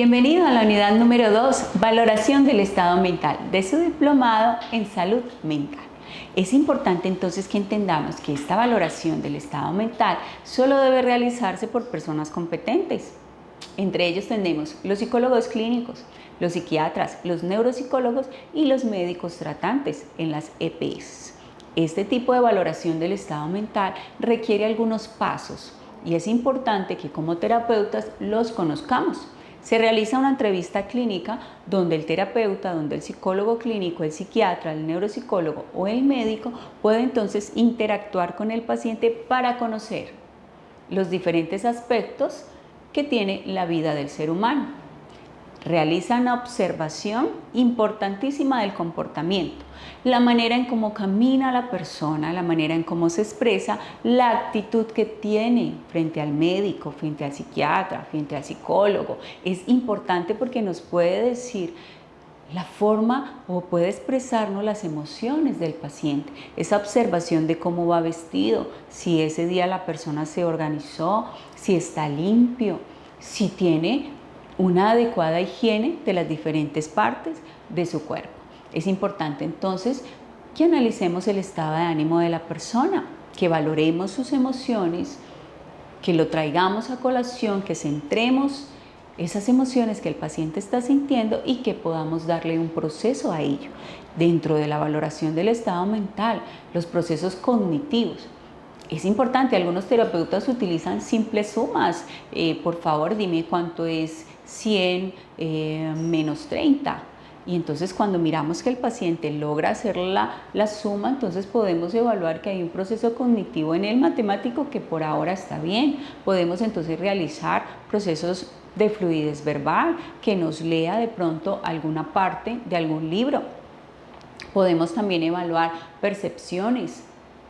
Bienvenido a la unidad número 2, valoración del estado mental, de su diplomado en salud mental. Es importante entonces que entendamos que esta valoración del estado mental solo debe realizarse por personas competentes. Entre ellos tenemos los psicólogos clínicos, los psiquiatras, los neuropsicólogos y los médicos tratantes en las EPS. Este tipo de valoración del estado mental requiere algunos pasos y es importante que como terapeutas los conozcamos. Se realiza una entrevista clínica donde el terapeuta, donde el psicólogo clínico, el psiquiatra, el neuropsicólogo o el médico puede entonces interactuar con el paciente para conocer los diferentes aspectos que tiene la vida del ser humano. Realiza una observación importantísima del comportamiento, la manera en cómo camina la persona, la manera en cómo se expresa, la actitud que tiene frente al médico, frente al psiquiatra, frente al psicólogo. Es importante porque nos puede decir la forma o puede expresarnos las emociones del paciente, esa observación de cómo va vestido, si ese día la persona se organizó, si está limpio, si tiene una adecuada higiene de las diferentes partes de su cuerpo. Es importante entonces que analicemos el estado de ánimo de la persona, que valoremos sus emociones, que lo traigamos a colación, que centremos esas emociones que el paciente está sintiendo y que podamos darle un proceso a ello. Dentro de la valoración del estado mental, los procesos cognitivos. Es importante, algunos terapeutas utilizan simples sumas. Por favor, dime cuánto es 100 menos 30. Y entonces cuando miramos que el paciente logra hacer la suma, entonces podemos evaluar que hay un proceso cognitivo en el matemático que por ahora está bien. Podemos entonces realizar procesos de fluidez verbal, que nos lea de pronto alguna parte de algún libro. Podemos también evaluar percepciones,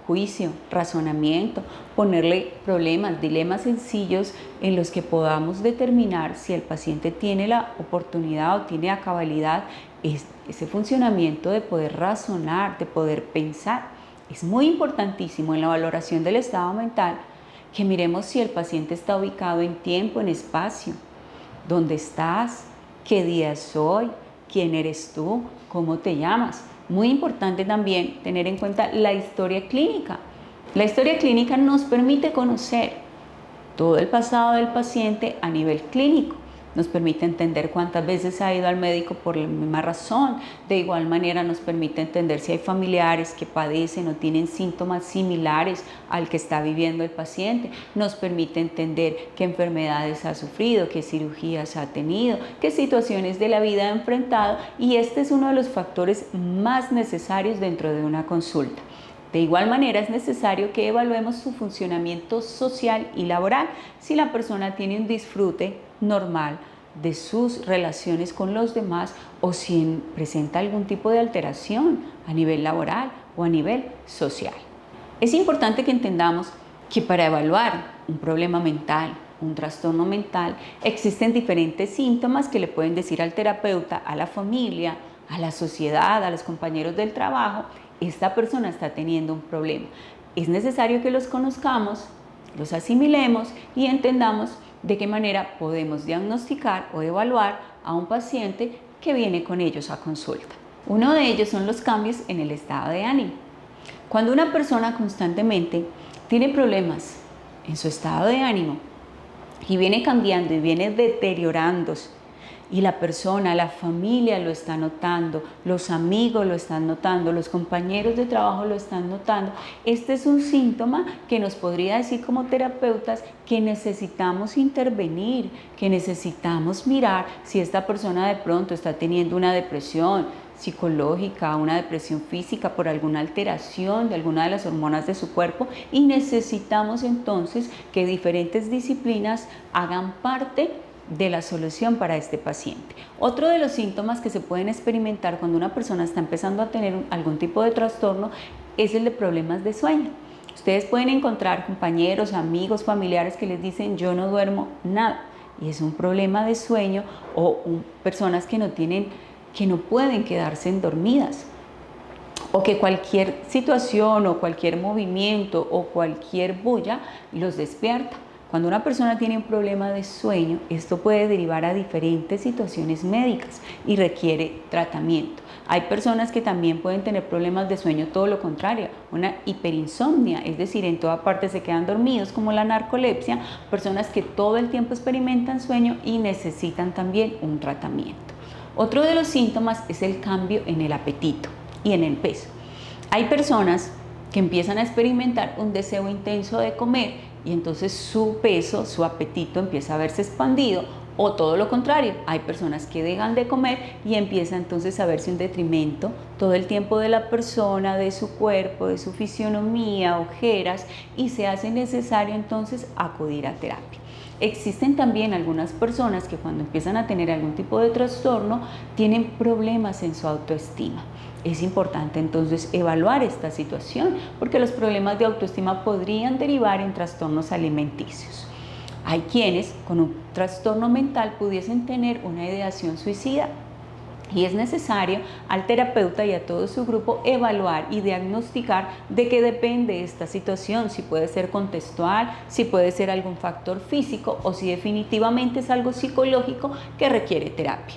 juicio, razonamiento, ponerle problemas, dilemas sencillos en los que podamos determinar si el paciente tiene la oportunidad o tiene a cabalidad ese funcionamiento de poder razonar, de poder pensar. Es muy importantísimo en la valoración del estado mental que miremos si el paciente está ubicado en tiempo, en espacio, dónde estás, qué día es hoy, quién eres tú, cómo te llamas. Muy importante también tener en cuenta la historia clínica. La historia clínica nos permite conocer todo el pasado del paciente a nivel clínico. Nos permite entender cuántas veces ha ido al médico por la misma razón. De igual manera nos permite entender si hay familiares que padecen o tienen síntomas similares al que está viviendo el paciente. Nos permite entender qué enfermedades ha sufrido, qué cirugías ha tenido, qué situaciones de la vida ha enfrentado. Y este es uno de los factores más necesarios dentro de una consulta. De igual manera es necesario que evaluemos su funcionamiento social y laboral, si la persona tiene un disfrute normal de sus relaciones con los demás o si presenta algún tipo de alteración a nivel laboral o a nivel social. Es importante que entendamos que para evaluar un problema mental, un trastorno mental, existen diferentes síntomas que le pueden decir al terapeuta, a la familia, a la sociedad, a los compañeros del trabajo. Esta persona está teniendo un problema. Es necesario que los conozcamos, los asimilemos y entendamos de qué manera podemos diagnosticar o evaluar a un paciente que viene con ellos a consulta. Uno de ellos son los cambios en el estado de ánimo. Cuando una persona constantemente tiene problemas en su estado de ánimo y viene cambiando y viene deteriorándose, y la persona, la familia lo está notando, los amigos lo están notando, los compañeros de trabajo lo están notando. Este es un síntoma que nos podría decir como terapeutas que necesitamos intervenir, que necesitamos mirar si esta persona de pronto está teniendo una depresión psicológica, una depresión física por alguna alteración de alguna de las hormonas de su cuerpo, y necesitamos entonces que diferentes disciplinas hagan parte de la solución para este paciente. Otro de los síntomas que se pueden experimentar cuando una persona está empezando a tener algún tipo de trastorno es el de problemas de sueño. Ustedes pueden encontrar compañeros, amigos, familiares que les dicen yo no duermo nada y es un problema de sueño, o personas que no pueden quedarse dormidas, o que cualquier situación o cualquier movimiento o cualquier bulla los despierta. Cuando una persona tiene un problema de sueño, esto puede derivar a diferentes situaciones médicas y requiere tratamiento. Hay personas que también pueden tener problemas de sueño, todo lo contrario, una hiperinsomnia, es decir, en toda parte se quedan dormidos, como la narcolepsia, personas que todo el tiempo experimentan sueño y necesitan también un tratamiento. Otro de los síntomas es el cambio en el apetito y en el peso. Hay personas que empiezan a experimentar un deseo intenso de comer y entonces su peso, su apetito empieza a verse expandido, o todo lo contrario, hay personas que dejan de comer y empieza entonces a verse un detrimento todo el tiempo de la persona, de su cuerpo, de su fisionomía, ojeras, y se hace necesario entonces acudir a terapia. Existen también algunas personas que cuando empiezan a tener algún tipo de trastorno tienen problemas en su autoestima. Es importante entonces evaluar esta situación porque los problemas de autoestima podrían derivar en trastornos alimenticios. Hay quienes con un trastorno mental pudiesen tener una ideación suicida y es necesario al terapeuta y a todo su grupo evaluar y diagnosticar de qué depende esta situación, si puede ser contextual, si puede ser algún factor físico o si definitivamente es algo psicológico que requiere terapia.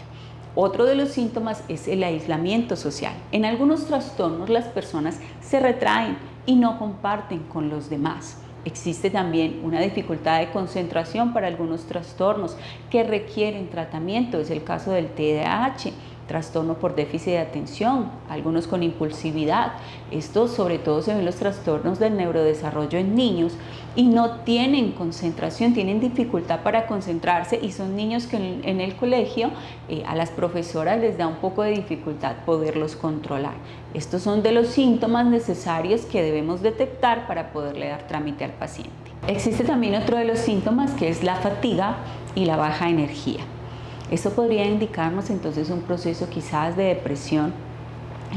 Otro de los síntomas es el aislamiento social. En algunos trastornos las personas se retraen y no comparten con los demás. Existe también una dificultad de concentración para algunos trastornos que requieren tratamiento. Es el caso del TDAH, trastorno por déficit de atención, algunos con impulsividad. Esto sobre todo se ven en los trastornos del neurodesarrollo en niños y no tienen concentración, tienen dificultad para concentrarse y son niños que en el colegio a las profesoras les da un poco de dificultad poderlos controlar. Estos son de los síntomas necesarios que debemos detectar para poderle dar trámite al paciente. Existe también otro de los síntomas que es la fatiga y la baja energía. Esto podría indicarnos entonces un proceso quizás de depresión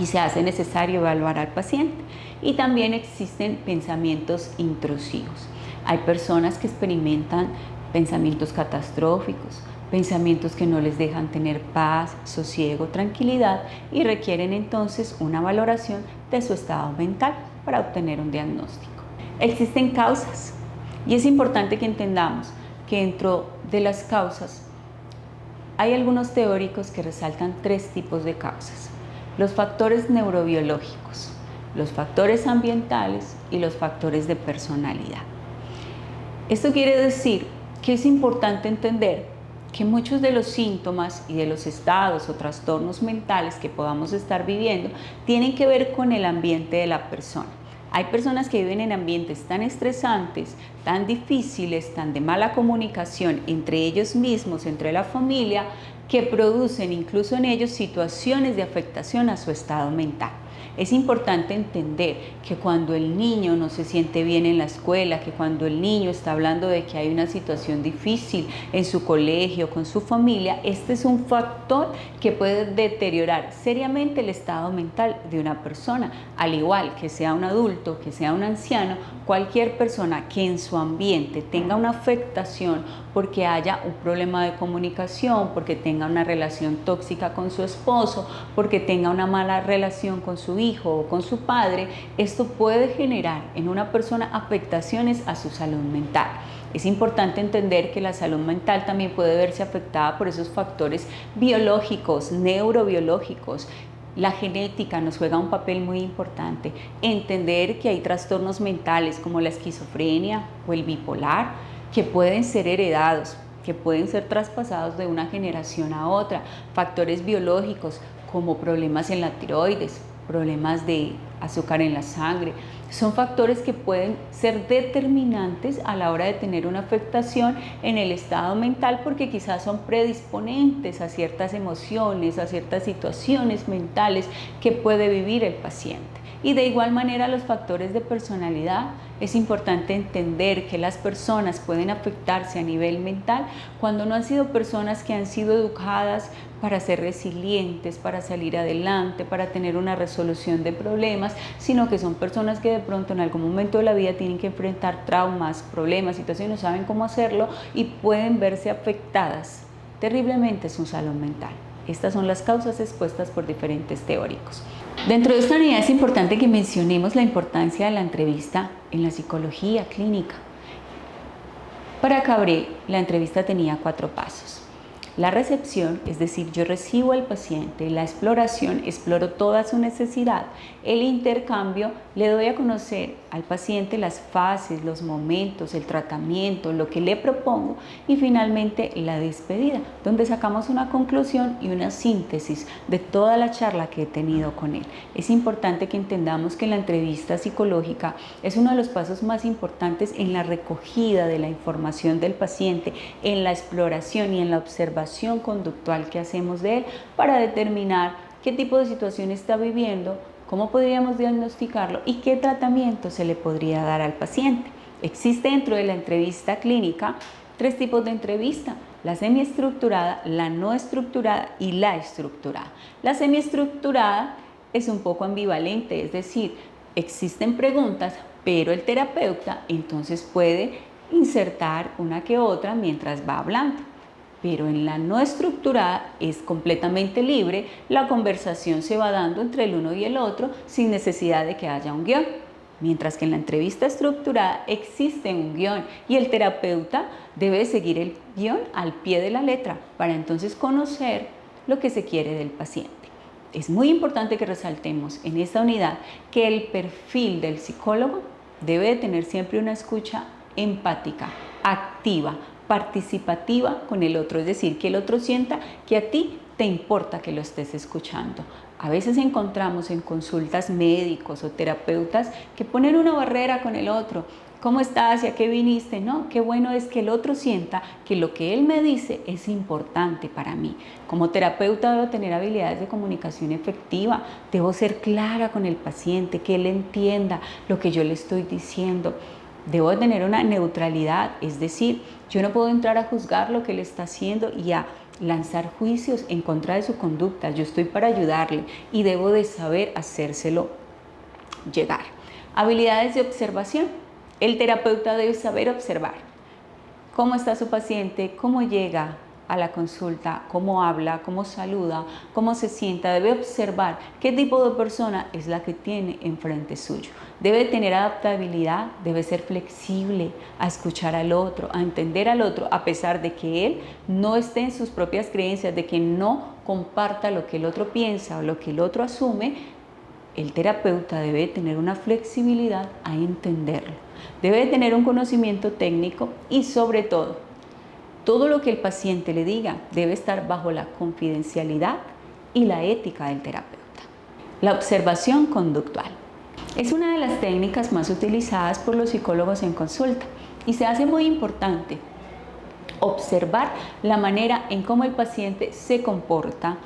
y se hace necesario evaluar al paciente. Y también existen pensamientos intrusivos. Hay personas que experimentan pensamientos catastróficos, pensamientos que no les dejan tener paz, sosiego, tranquilidad y requieren entonces una valoración de su estado mental para obtener un diagnóstico. Existen causas y es importante que entendamos que dentro de las causas hay algunos teóricos que resaltan 3 tipos de causas: los factores neurobiológicos, los factores ambientales y los factores de personalidad. Esto quiere decir que es importante entender que muchos de los síntomas y de los estados o trastornos mentales que podamos estar viviendo tienen que ver con el ambiente de la persona. Hay personas que viven en ambientes tan estresantes, tan difíciles, tan de mala comunicación entre ellos mismos, entre la familia, que producen incluso en ellos situaciones de afectación a su estado mental. Es importante entender que cuando el niño no se siente bien en la escuela, que cuando el niño está hablando de que hay una situación difícil en su colegio, con su familia, este es un factor que puede deteriorar seriamente el estado mental de una persona. Al igual que sea un adulto, que sea un anciano, cualquier persona que en su ambiente tenga una afectación porque haya un problema de comunicación, porque tenga una relación tóxica con su esposo, porque tenga una mala relación con su hijo o con su padre, esto puede generar en una persona afectaciones a su salud mental. Es importante entender que la salud mental también puede verse afectada por esos factores biológicos, neurobiológicos. La genética nos juega un papel muy importante. Entender que hay trastornos mentales como la esquizofrenia o el bipolar que pueden ser heredados, que pueden ser traspasados de una generación a otra. Factores biológicos como problemas en la tiroides, problemas de azúcar en la sangre, son factores que pueden ser determinantes a la hora de tener una afectación en el estado mental porque quizás son predisponentes a ciertas emociones, a ciertas situaciones mentales que puede vivir el paciente. Y de igual manera los factores de personalidad. Es importante entender que las personas pueden afectarse a nivel mental cuando no han sido personas que han sido educadas para ser resilientes, para salir adelante, para tener una resolución de problemas, sino que son personas que de pronto en algún momento de la vida tienen que enfrentar traumas, problemas, situaciones, no saben cómo hacerlo y pueden verse afectadas terriblemente su salud mental. Estas son las causas expuestas por diferentes teóricos. Dentro de esta unidad es importante que mencionemos la importancia de la entrevista en la psicología clínica. Para Cabré, la entrevista tenía 4 pasos. La recepción, es decir, yo recibo al paciente; la exploración, exploro toda su necesidad; el intercambio, le doy a conocer al paciente las fases, los momentos, el tratamiento, lo que le propongo; y finalmente la despedida, donde sacamos una conclusión y una síntesis de toda la charla que he tenido con él. Es importante que entendamos que la entrevista psicológica es uno de los pasos más importantes en la recogida de la información del paciente, en la exploración y en la observación conductual que hacemos de él para determinar qué tipo de situación está viviendo, cómo podríamos diagnosticarlo y qué tratamiento se le podría dar al paciente. Existe dentro de la entrevista clínica 3 tipos de entrevista: la semiestructurada, la no estructurada y la estructurada. La semiestructurada es un poco ambivalente, es decir, existen preguntas, pero el terapeuta entonces puede insertar una que otra mientras va hablando. Pero en la no estructurada es completamente libre, la conversación se va dando entre el uno y el otro sin necesidad de que haya un guión. Mientras que en la entrevista estructurada existe un guión y el terapeuta debe seguir el guión al pie de la letra para entonces conocer lo que se quiere del paciente. Es muy importante que resaltemos en esta unidad que el perfil del psicólogo debe de tener siempre una escucha empática, activa, participativa con el otro, es decir, que el otro sienta que a ti te importa que lo estés escuchando. A veces encontramos en consultas médicos o terapeutas que ponen una barrera con el otro. ¿Cómo estás? ¿Y a qué viniste? No, qué bueno es que el otro sienta que lo que él me dice es importante para mí. Como terapeuta debo tener habilidades de comunicación efectiva, debo ser clara con el paciente, que él entienda lo que yo le estoy diciendo. Debo tener una neutralidad, es decir, yo no puedo entrar a juzgar lo que él está haciendo y a lanzar juicios en contra de su conducta. Yo estoy para ayudarle y debo de saber hacérselo llegar. Habilidades de observación. El terapeuta debe saber observar cómo está su paciente, cómo llega a la consulta, cómo habla, cómo saluda, cómo se sienta. Debe observar qué tipo de persona es la que tiene enfrente suyo. Debe tener adaptabilidad, debe ser flexible a escuchar al otro, a entender al otro, a pesar de que él no esté en sus propias creencias, de que no comparta lo que el otro piensa o lo que el otro asume. El terapeuta debe tener una flexibilidad a entenderlo. Debe tener un conocimiento técnico y, sobre todo lo que el paciente le diga debe estar bajo la confidencialidad y la ética del terapeuta. La observación conductual es una de las técnicas más utilizadas por los psicólogos en consulta y se hace muy importante observar la manera en cómo el paciente se comporta,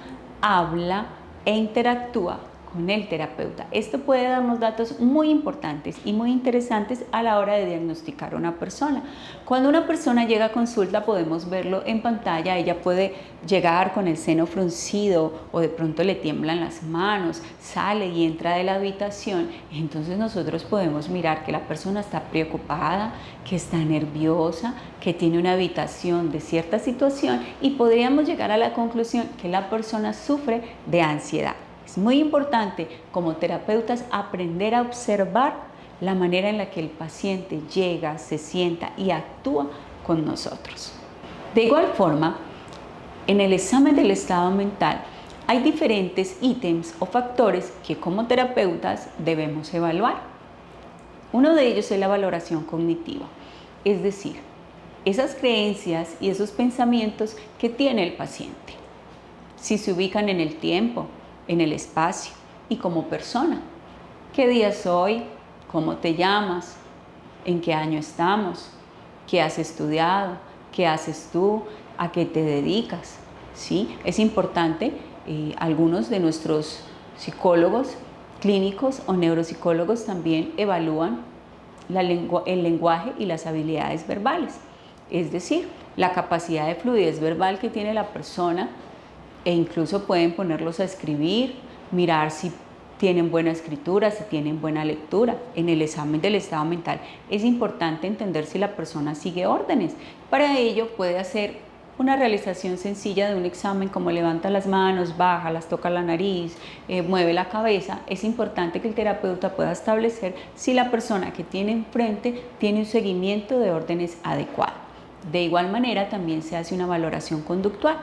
habla e interactúa con el terapeuta. Esto puede darnos datos muy importantes y muy interesantes a la hora de diagnosticar a una persona. Cuando una persona llega a consulta podemos verlo en pantalla. Ella puede llegar con el seno fruncido o de pronto le tiemblan las manos, sale y entra de la habitación. Entonces nosotros podemos mirar que la persona está preocupada, que está nerviosa, que tiene una evitación de cierta situación y podríamos llegar a la conclusión que la persona sufre de ansiedad. Es muy importante como terapeutas aprender a observar la manera en la que el paciente llega, se sienta y actúa con nosotros. De igual forma, en el examen del estado mental hay diferentes ítems o factores que como terapeutas debemos evaluar. Uno de ellos es la valoración cognitiva, es decir, esas creencias y esos pensamientos que tiene el paciente. Si se ubican en el tiempo, en el espacio y como persona. ¿Qué día es hoy? ¿Cómo te llamas? ¿En qué año estamos? ¿Qué has estudiado? ¿Qué haces tú? ¿A qué te dedicas? ¿Sí? Es importante, algunos de nuestros psicólogos clínicos o neuropsicólogos también evalúan el lenguaje y las habilidades verbales, es decir, la capacidad de fluidez verbal que tiene la persona, e incluso pueden ponerlos a escribir, mirar si tienen buena escritura, si tienen buena lectura. En el examen del estado mental es importante entender si la persona sigue órdenes. Para ello puede hacer una realización sencilla de un examen como levanta las manos, baja, las toca la nariz, mueve la cabeza. Es importante que el terapeuta pueda establecer si la persona que tiene enfrente tiene un seguimiento de órdenes adecuado. De igual manera, también se hace una valoración conductual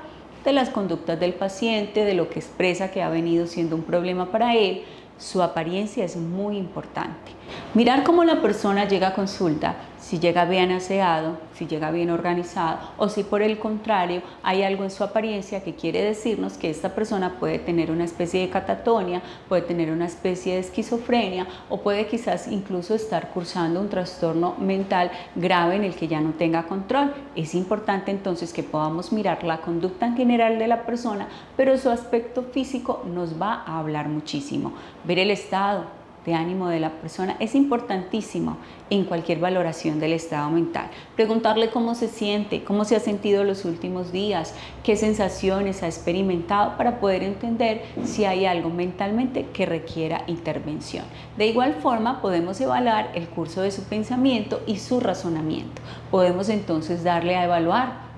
de las conductas del paciente, de lo que expresa que ha venido siendo un problema para él. Su apariencia es muy importante. Mirar cómo la persona llega a consulta, si llega bien aseado, si llega bien organizado o si por el contrario hay algo en su apariencia que quiere decirnos que esta persona puede tener una especie de catatonia, puede tener una especie de esquizofrenia o puede quizás incluso estar cursando un trastorno mental grave en el que ya no tenga control. Es importante entonces que podamos mirar la conducta en general de la persona, pero su aspecto físico nos va a hablar muchísimo. Ver el estado de ánimo de la persona es importantísimo en cualquier valoración del estado mental. Preguntarle cómo se siente, cómo se ha sentido los últimos días, qué sensaciones ha experimentado para poder entender si hay algo mentalmente que requiera intervención. De igual forma, podemos evaluar el curso de su pensamiento y su razonamiento. Podemos entonces darle a evaluar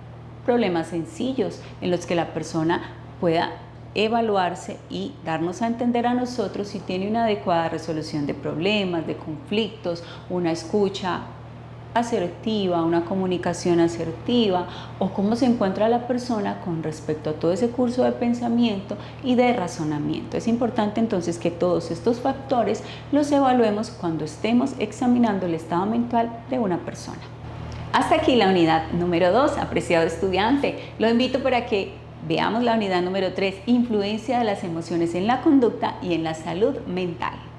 problemas sencillos en los que la persona pueda evaluarse y darnos a entender a nosotros si tiene una adecuada resolución de problemas, de conflictos, una escucha asertiva, una comunicación asertiva o cómo se encuentra la persona con respecto a todo ese curso de pensamiento y de razonamiento. Es importante entonces que todos estos factores los evaluemos cuando estemos examinando el estado mental de una persona. Hasta aquí la unidad número 2, apreciado estudiante. Lo invito para que veamos la unidad número 3, influencia de las emociones en la conducta y en la salud mental.